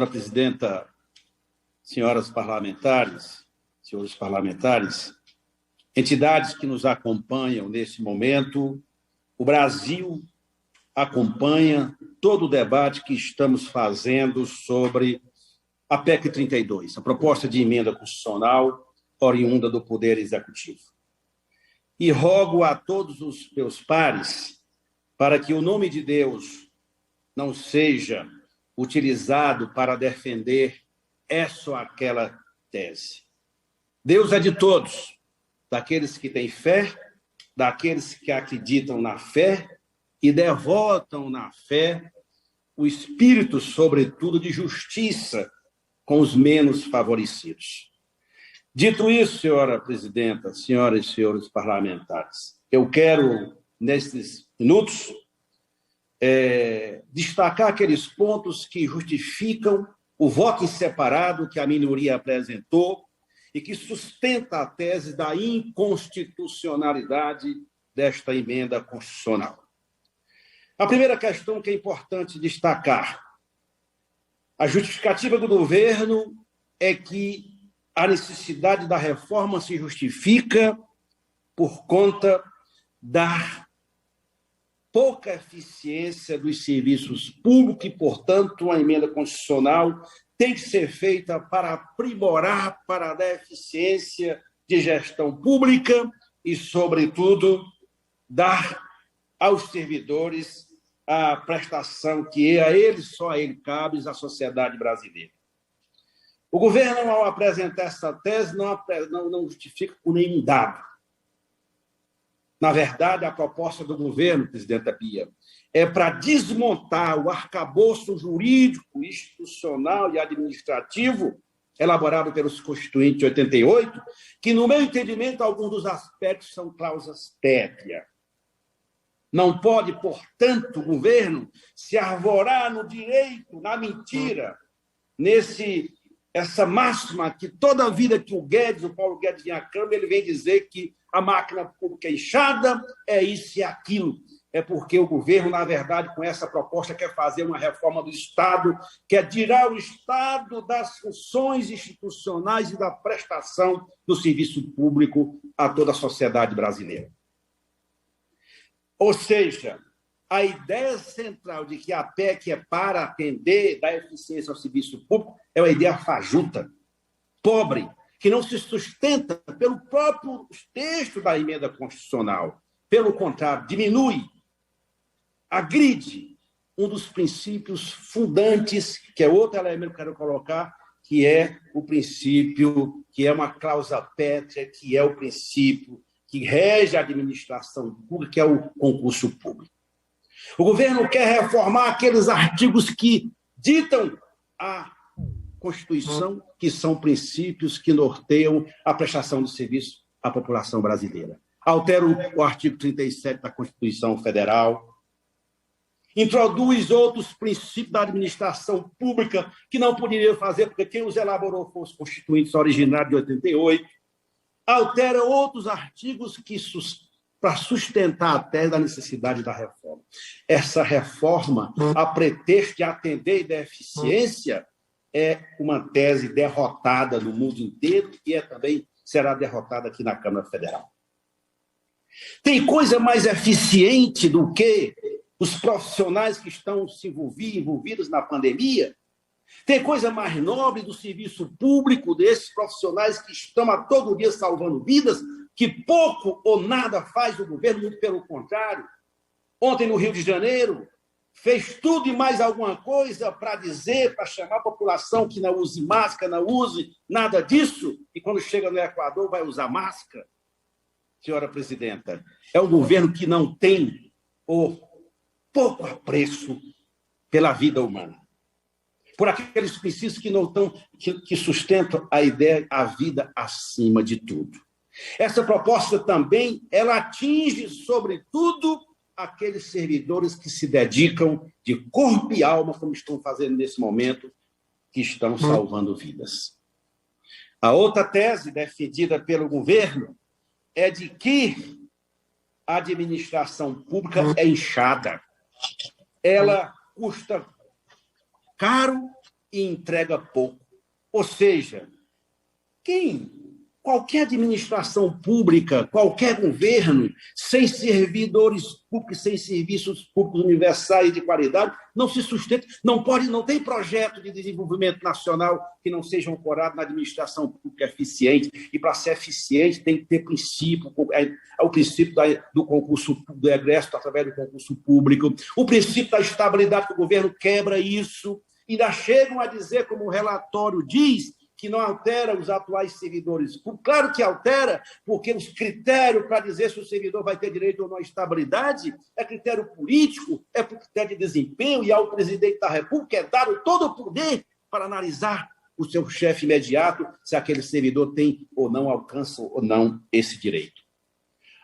Senhora presidenta, senhoras parlamentares, senhores parlamentares, entidades que nos acompanham nesse momento, o Brasil acompanha todo o debate que estamos fazendo sobre a PEC 32, a proposta de emenda constitucional oriunda do Poder Executivo. E rogo a todos os meus pares para que o nome de Deus não seja utilizado para defender essa ou aquela tese. Deus é de todos, daqueles que têm fé, daqueles que acreditam na fé e devotam na fé o espírito, sobretudo, de justiça com os menos favorecidos. Dito isso, senhora presidenta, senhoras e senhores parlamentares, eu quero, nesses minutos, destacar aqueles pontos que justificam o voto em separado que a minoria apresentou e que sustenta a tese da inconstitucionalidade desta emenda constitucional. A primeira questão que é importante destacar: a justificativa do governo é que a necessidade da reforma se justifica por conta da pouca eficiência dos serviços públicos e, portanto, a emenda constitucional tem que ser feita para aprimorar, para dar eficiência de gestão pública e, sobretudo, dar aos servidores a prestação que a eles, só a ele cabe, à sociedade brasileira. O governo, ao apresentar essa tese, não justifica por nenhum dado. Na verdade, a proposta do governo, presidenta Bia, é para desmontar o arcabouço jurídico, institucional e administrativo elaborado pelos Constituintes de 88, que, no meu entendimento, alguns dos aspectos são cláusulas pétreas. Não pode, portanto, o governo se arvorar no direito, na mentira, essa máxima que toda a vida que o Paulo Guedes vem à Câmara, ele vem dizer que a máquina pública é inchada, é isso e aquilo. É porque o governo, na verdade, com essa proposta, quer fazer uma reforma do Estado, quer tirar o Estado das funções institucionais e da prestação do serviço público a toda a sociedade brasileira. Ou seja, a ideia central de que a PEC é para atender, dar eficiência ao serviço público, é uma ideia fajuta, pobre, que não se sustenta pelo próprio texto da emenda constitucional. Pelo contrário, diminui, agride um dos princípios fundantes, que é outro elemento que eu quero colocar, que é o princípio, que é uma cláusula pétrea, que é o princípio que rege a administração pública, que é o concurso público. O governo quer reformar aqueles artigos que ditam a Constituição, que são princípios que norteiam a prestação de serviço à população brasileira. Altera o artigo 37 da Constituição Federal, introduz outros princípios da administração pública que não poderia fazer, porque quem os elaborou foram os constituintes originários de 88, altera outros artigos para sustentar a tese da necessidade da reforma. Essa reforma, a pretexto de atender e dar eficiência, é uma tese derrotada no mundo inteiro e também será derrotada aqui na Câmara Federal. Tem coisa mais eficiente do que os profissionais que estão se envolvidos na pandemia? Tem coisa mais nobre do serviço público desses profissionais que estão a todo dia salvando vidas, que pouco ou nada faz o governo, muito pelo contrário. Ontem, no Rio de Janeiro, fez tudo e mais alguma coisa para dizer, para chamar a população que não use máscara, não use nada disso, e quando chega no Equador vai usar máscara. Senhora presidenta, é um governo que não tem o pouco apreço pela vida humana, por aqueles princípios que não estão, que sustentam a ideia, a vida acima de tudo. Essa proposta também, ela atinge, sobretudo, aqueles servidores que se dedicam de corpo e alma, como estão fazendo nesse momento, que estão salvando vidas. A outra tese defendida pelo governo é de que a administração pública é inchada. Ela custa caro e entrega pouco. Ou seja, qualquer administração pública, qualquer governo, sem servidores públicos, sem serviços públicos universais de qualidade, não se sustenta, não tem projeto de desenvolvimento nacional que não seja ancorado na administração pública eficiente. E para ser eficiente tem que ter princípio, o princípio do concurso do egresso através do concurso público, o princípio da estabilidade, que o governo quebra isso, e ainda chegam a dizer, como o relatório diz, que não altera os atuais servidores públicos. Claro que altera, porque os critérios para dizer se o servidor vai ter direito ou não à estabilidade é critério político, é critério de desempenho, e ao presidente da República é dado todo o poder para analisar o seu chefe imediato se aquele servidor tem ou não, alcança ou não esse direito.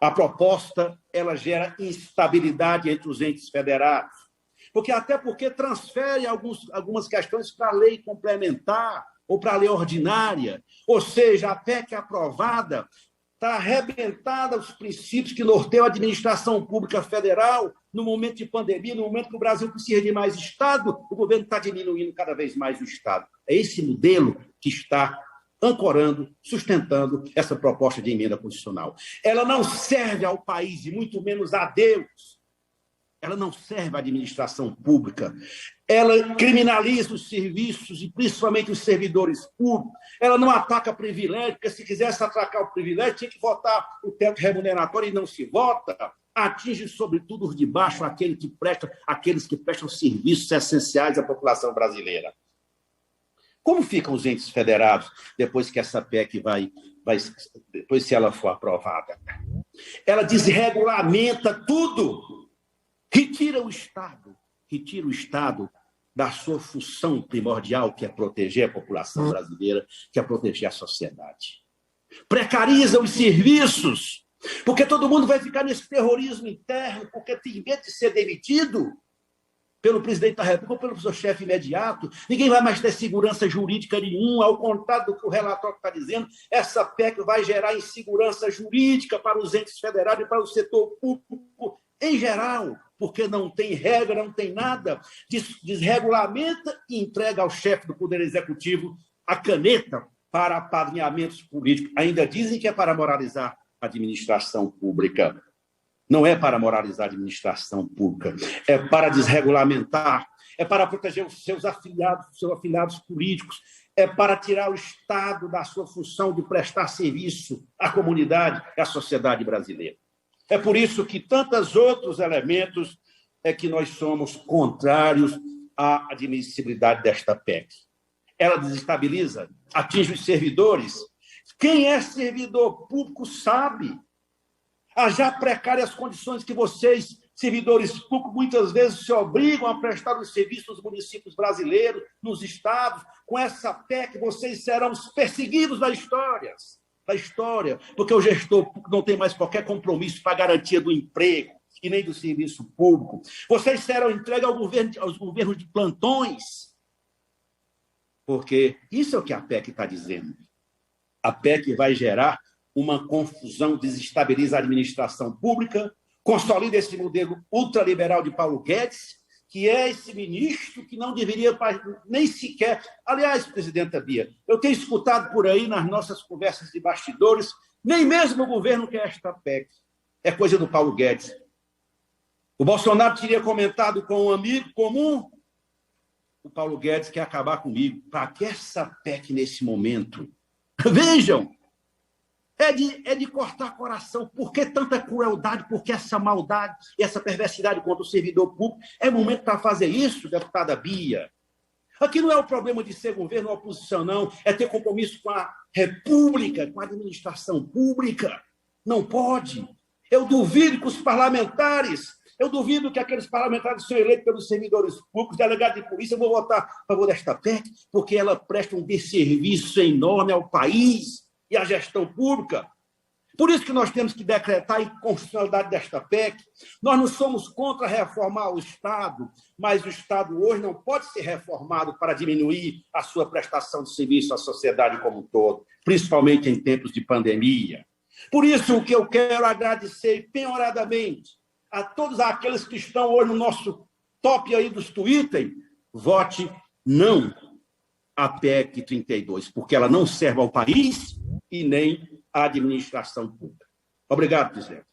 A proposta, ela gera instabilidade entre os entes federados, porque transfere algumas questões para a lei complementar, ou para a lei ordinária, ou seja, a PEC aprovada está arrebentada os princípios que norteiam a administração pública federal no momento de pandemia, no momento que o Brasil precisa de mais Estado, o governo está diminuindo cada vez mais o Estado. É esse modelo que está ancorando, sustentando essa proposta de emenda constitucional. Ela não serve ao país, e muito menos a Deus. Ela não serve à administração pública, ela criminaliza os serviços e principalmente os servidores públicos, ela não ataca privilégio, porque se quisesse atacar o privilégio, tinha que votar o teto remuneratório e não se vota, atinge sobretudo os de baixo, aqueles que prestam serviços essenciais à população brasileira. Como ficam os entes federados depois que essa PEC depois se ela for aprovada? Ela desregulamenta tudo. Retira o Estado da sua função primordial, que é proteger a população brasileira, que é proteger a sociedade. Precariza os serviços, porque todo mundo vai ficar nesse terrorismo interno, porque tem medo de ser demitido pelo presidente da República ou pelo seu chefe imediato. Ninguém vai mais ter segurança jurídica nenhuma, ao contrário do que o relatório está dizendo, essa PEC vai gerar insegurança jurídica para os entes federados e para o setor público em geral, porque não tem regra, não tem nada, desregulamenta e entrega ao chefe do Poder Executivo a caneta para apadrinhamentos políticos. Ainda dizem que é para moralizar a administração pública. Não é para moralizar a administração pública, é para desregulamentar, é para proteger os seus afiliados políticos, é para tirar o Estado da sua função de prestar serviço à comunidade e à sociedade brasileira. É por isso que tantos outros elementos é que nós somos contrários à admissibilidade desta PEC. Ela desestabiliza, atinge os servidores. Quem é servidor público sabe. As já precárias condições que vocês, servidores públicos, muitas vezes se obrigam a prestar os serviços nos municípios brasileiros, nos estados. Com essa PEC, vocês serão os perseguidos da história, porque o gestor público não tem mais qualquer compromisso para a garantia do emprego e nem do serviço público. Vocês serão entregues aos governos de plantões, porque isso é o que a PEC está dizendo. A PEC vai gerar uma confusão, desestabiliza a administração pública, consolida esse modelo ultraliberal de Paulo Guedes, que é esse ministro que não deveria nem sequer... Aliás, presidenta Bia, eu tenho escutado por aí nas nossas conversas de bastidores, nem mesmo o governo quer esta PEC. É coisa do Paulo Guedes. O Bolsonaro teria comentado com um amigo comum, o Paulo Guedes quer acabar comigo. Para que essa PEC nesse momento? Vejam, é de cortar coração. Por que tanta crueldade? Por que essa maldade e essa perversidade contra o servidor público? É momento para fazer isso, deputada Bia. Aqui não é o problema de ser governo ou oposição, não. É ter compromisso com a República, com a administração pública. Não pode. Eu duvido que os parlamentares, eu duvido que aqueles parlamentares sejam eleitos pelos servidores públicos, delegados de polícia, vão votar a favor desta PEC, porque ela presta um desserviço enorme ao país e à gestão pública. Por isso que nós temos que decretar a inconstitucionalidade desta PEC. Nós não somos contra reformar o Estado, mas o Estado hoje não pode ser reformado para diminuir a sua prestação de serviço à sociedade como um todo, principalmente em tempos de pandemia. Por isso, o que eu quero agradecer penhoradamente a todos aqueles que estão hoje no nosso top aí dos Twitter, vote não. a PEC 32, porque ela não serve ao país e nem à administração pública. Obrigado, presidente.